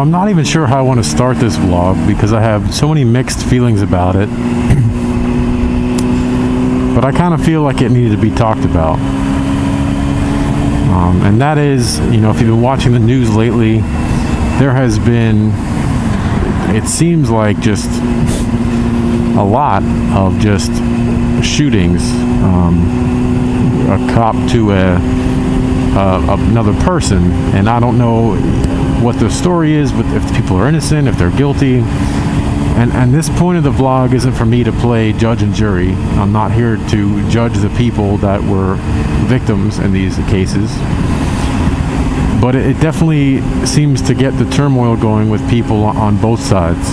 I'm not even sure how I want to start this vlog because I have so many mixed feelings about it. But I kind of feel like it needed to be talked about. And that is, if you've been watching the news lately, there has been, it seems like just a lot of just shootings. A cop to another person, and I don't know what the story is, if people are innocent, if they're guilty. And this point of the vlog isn't for me to play judge and jury. I'm not here to judge the people that were victims in these cases. But it definitely seems to get the turmoil going with people on both sides.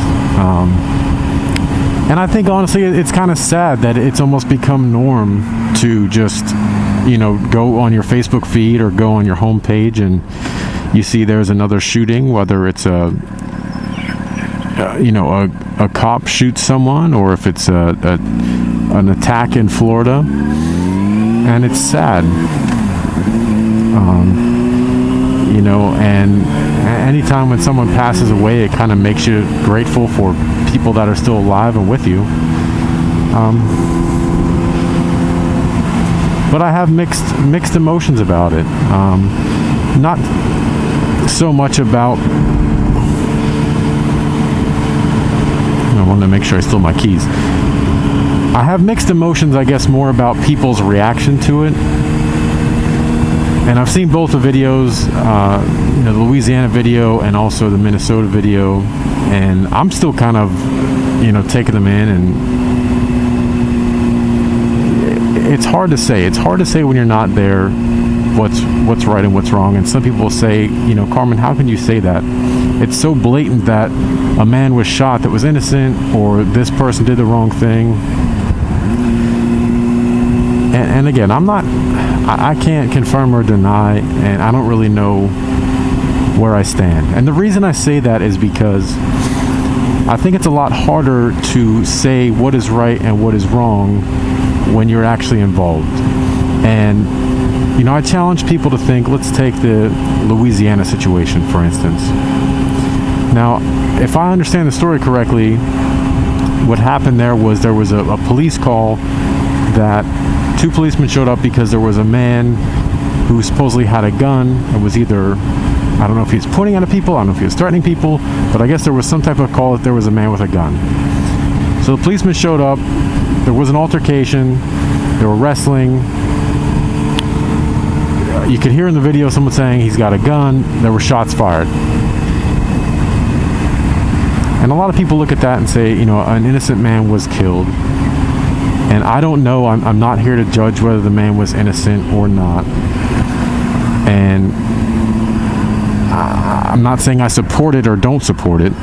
And I think, honestly, it's kind of sad that it's almost become norm to just, go on your Facebook feed or go on your homepage and you see there's another shooting, whether it's a cop shoots someone or if it's an attack in Florida. And it's sad. And anytime when someone passes away, it kind of makes you grateful for people that are still alive and with you. But I have mixed emotions about it. Not so much about... I want to make sure I stole my keys. I have mixed emotions, I guess, more about people's reaction to it. And I've seen both the videos, the Louisiana video and also the Minnesota video, and I'm still kind of, taking them in, and it's hard to say. It's hard to say when you're not there what's right and what's wrong. And some people will say, Carmen, how can you say that? It's so blatant that a man was shot that was innocent, or this person did the wrong thing. And again, I can't confirm or deny, and I don't really know where I stand. And the reason I say that is because I think it's a lot harder to say what is right and what is wrong when you're actually involved. And, I challenge people to think, let's take the Louisiana situation, for instance. Now, if I understand the story correctly, what happened there was a police call that 2 policemen showed up because there was a man who supposedly had a gun and was either, I don't know if he was pointing at people, I don't know if he was threatening people, but I guess there was some type of call that there was a man with a gun. So the policemen showed up, there was an altercation, they were wrestling. You could hear in the video someone saying he's got a gun, there were shots fired. And a lot of people look at that and say, an innocent man was killed. And I don't know, I'm not here to judge whether the man was innocent or not. And I'm not saying I support it or don't support it.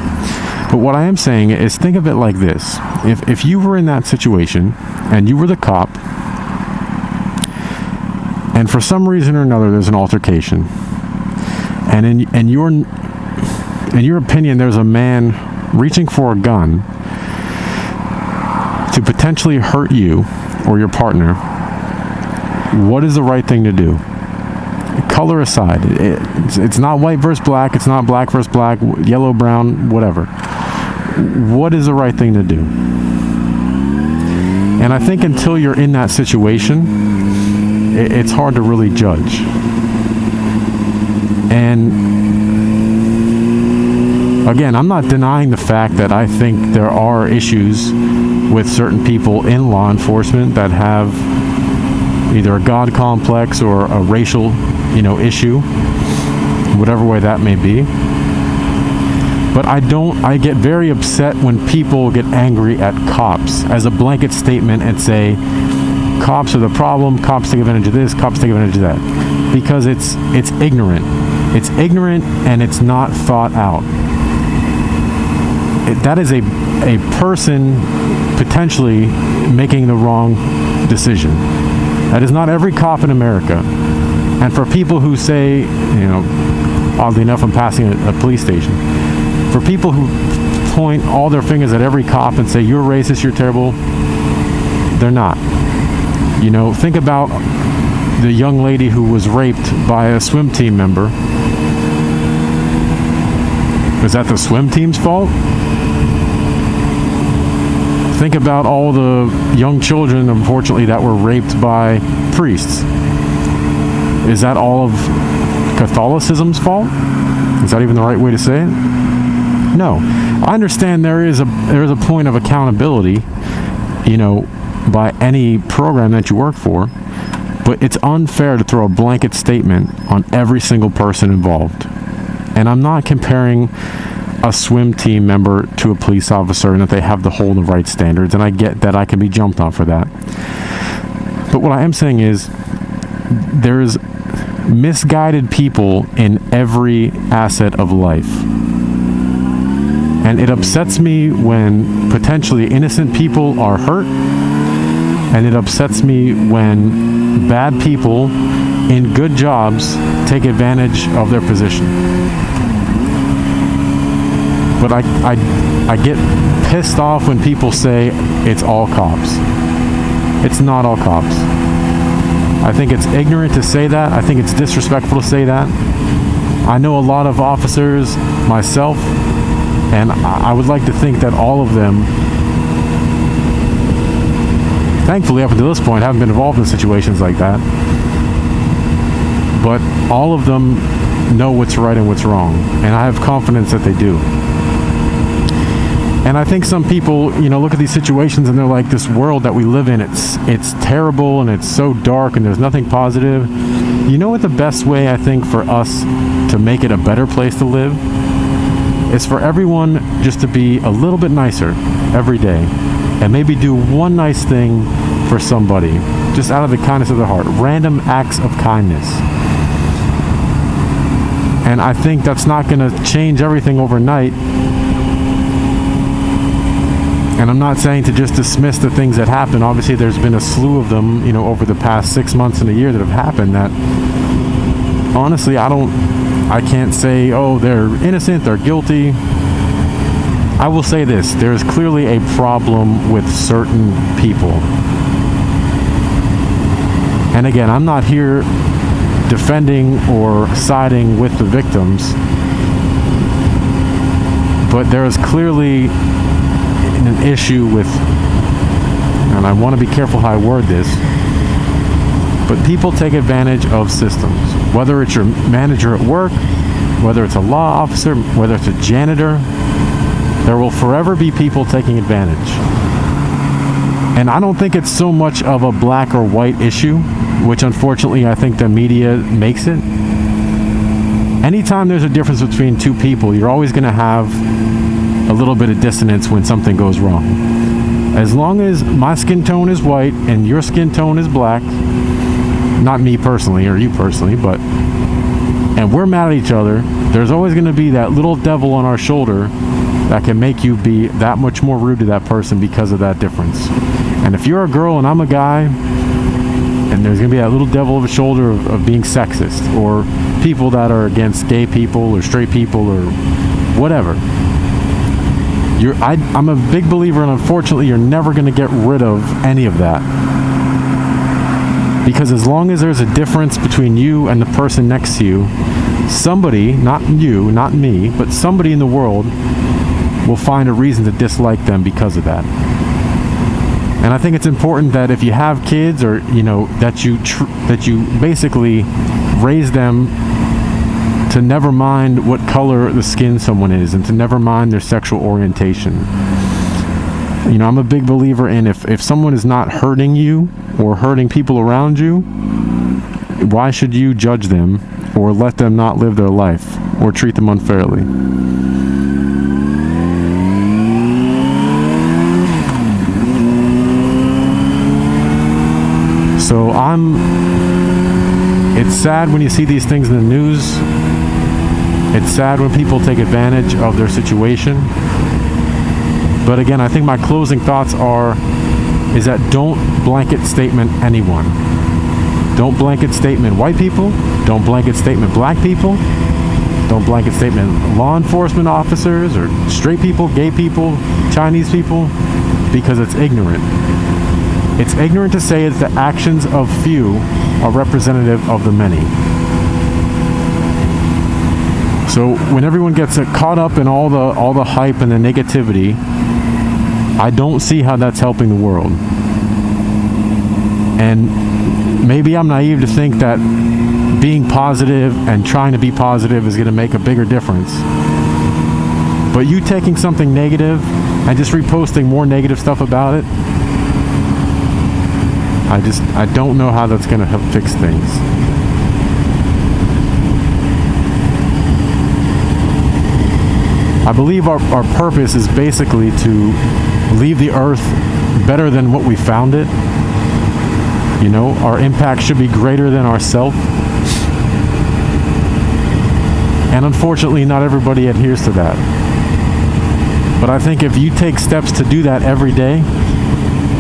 But what I am saying is, think of it like this. If you were in that situation and you were the cop, and for some reason or another there's an altercation, and in your opinion there's a man reaching for a gun to potentially hurt you or your partner, what is the right thing to do? Color aside, it's not white versus black, it's not black versus black, yellow, brown, whatever. What is the right thing to do? And I think until you're in that situation, it's hard to really judge. And again, I'm not denying the fact that I think there are issues with certain people in law enforcement that have either a God complex or a racial, issue, whatever way that may be. But I get very upset when people get angry at cops as a blanket statement and say, cops are the problem, cops take advantage of this, cops take advantage of that. Because it's ignorant. It's ignorant and it's not thought out. That is a person potentially making the wrong decision. That is not every cop in America. And for people who say, oddly enough, I'm passing a police station. For people who point all their fingers at every cop and say, you're racist, you're terrible, they're not. Think about the young lady who was raped by a swim team member. Is that the swim team's fault? Think about all the young children, unfortunately, that were raped by priests. Is that all of Catholicism's fault? Is that even the right way to say it? No. I understand there is a point of accountability, by any program that you work for, but it's unfair to throw a blanket statement on every single person involved. And I'm not comparing a swim team member to a police officer and that they have to hold the right standards, and I get that I can be jumped on for that. But what I am saying is there's misguided people in every asset of life. And it upsets me when potentially innocent people are hurt, and it upsets me when bad people in good jobs take advantage of their position. But I get pissed off when people say it's all cops. It's not all cops. I think it's ignorant to say that. I think it's disrespectful to say that. I know a lot of officers myself, and I would like to think that all of them, thankfully up until this point, haven't been involved in situations like that. But all of them know what's right and what's wrong, and I have confidence that they do. And I think some people, look at these situations and they're like, this world that we live in, it's terrible and it's so dark and there's nothing positive. You know what the best way, I think, for us to make it a better place to live is for everyone just to be a little bit nicer every day and maybe do one nice thing for somebody, just out of the kindness of their heart. Random acts of kindness. And I think that's not going to change everything overnight. And I'm not saying to just dismiss the things that happen. Obviously, there's been a slew of them, over the past 6 months and a year that have happened that, honestly, I can't say, oh, they're innocent, they're guilty. I will say this, there's clearly a problem with certain people. And again, I'm not here defending or siding with the victims, but there is clearly an issue with, and I want to be careful how I word this, but people take advantage of systems. Whether it's your manager at work, whether it's a law officer, whether it's a janitor, there will forever be people taking advantage. And I don't think it's so much of a black or white issue, which unfortunately I think the media makes it. Anytime there's a difference between two people, you're always going to have a little bit of dissonance when something goes wrong. As long as my skin tone is white and your skin tone is black, not me personally or you personally, and we're mad at each other, there's always going to be that little devil on our shoulder that can make you be that much more rude to that person because of that difference. And if you're a girl and I'm a guy, and there's going to be that little devil of a shoulder of being sexist, or people that are against gay people or straight people or whatever. I'm a big believer, and unfortunately you're never going to get rid of any of that. Because as long as there's a difference between you and the person next to you, somebody, not you, not me, but somebody in the world will find a reason to dislike them because of that. And I think it's important that if you have kids, or that you basically raise them to never mind what color the skin someone is, and to never mind their sexual orientation. I'm a big believer in if someone is not hurting you or hurting people around you, why should you judge them or let them not live their life or treat them unfairly? So it's sad when you see these things in the news. It's sad when people take advantage of their situation. But again, I think my closing thoughts is that don't blanket statement anyone. Don't blanket statement white people. Don't blanket statement black people. Don't blanket statement law enforcement officers or straight people, gay people, Chinese people, because it's ignorant. It's ignorant to say that the actions of few are representative of the many. So when everyone gets caught up in all the hype and the negativity, I don't see how that's helping the world. And maybe I'm naive to think that being positive and trying to be positive is going to make a bigger difference. But you taking something negative and just reposting more negative stuff about it, I don't know how that's going to help fix things. I believe our purpose is basically to leave the earth better than what we found it. You know, our impact should be greater than ourselves. And unfortunately, not everybody adheres to that. But I think if you take steps to do that every day,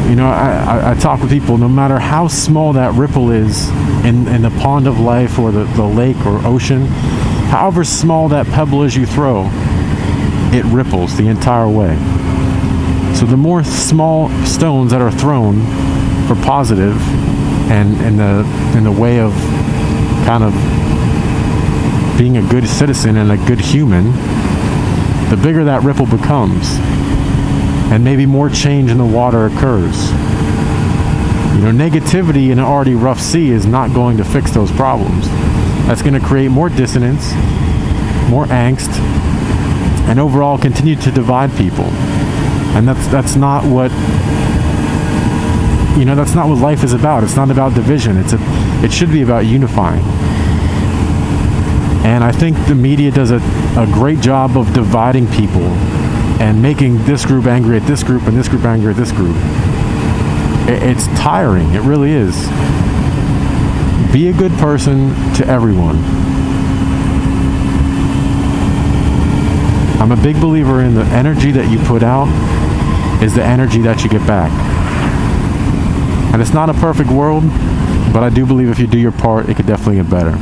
you know, I talk with people, no matter how small that ripple is in the pond of life or the lake or ocean, however small that pebble is you throw, it ripples the entire way. So the more small stones that are thrown for positive and in the way of kind of being a good citizen and a good human, the bigger that ripple becomes, and maybe more change in the water occurs. You know, negativity in an already rough sea is not going to fix those problems. That's going to create more dissonance, more angst, and overall continue to divide people. And that's not what, you know, that's not what life is about. It's not about division. It should be about unifying. And I think the media does a great job of dividing people and making this group angry at this group and this group angry at this group. It's tiring. It really is. Be a good person to everyone. I'm a big believer in the energy that you put out is the energy that you get back. And it's not a perfect world, but I do believe if you do your part, it could definitely get better.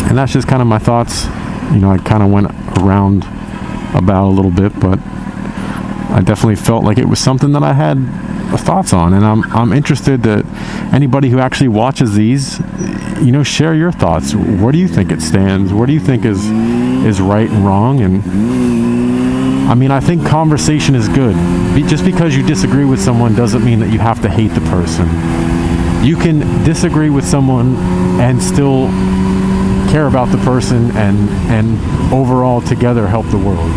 And that's just kind of my thoughts. You know, I kind of went around about a little bit, but I definitely felt like it was something that I had thoughts on, and I'm interested that anybody who actually watches these, you know, share your thoughts. Where do you think it stands? What do you think is right and wrong? And I mean, I think conversation is good. Just because you disagree with someone doesn't mean that you have to hate the person. You can disagree with someone and still care about the person and overall together help the world.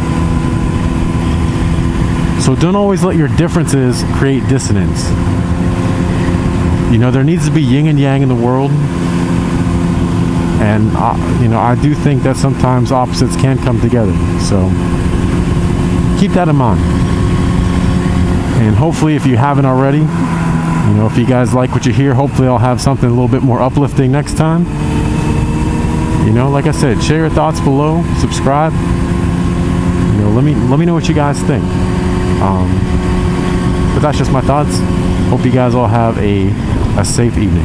So don't always let your differences create dissonance. You know, there needs to be yin and yang in the world. And, you know, I do think that sometimes opposites can come together. So keep that in mind. And hopefully, if you haven't already, you know, if you guys like what you hear, hopefully I'll have something a little bit more uplifting next time. You know, like I said, share your thoughts below, subscribe. You know, let me know what you guys think. But that's just my thoughts. Hope you guys all have a safe evening.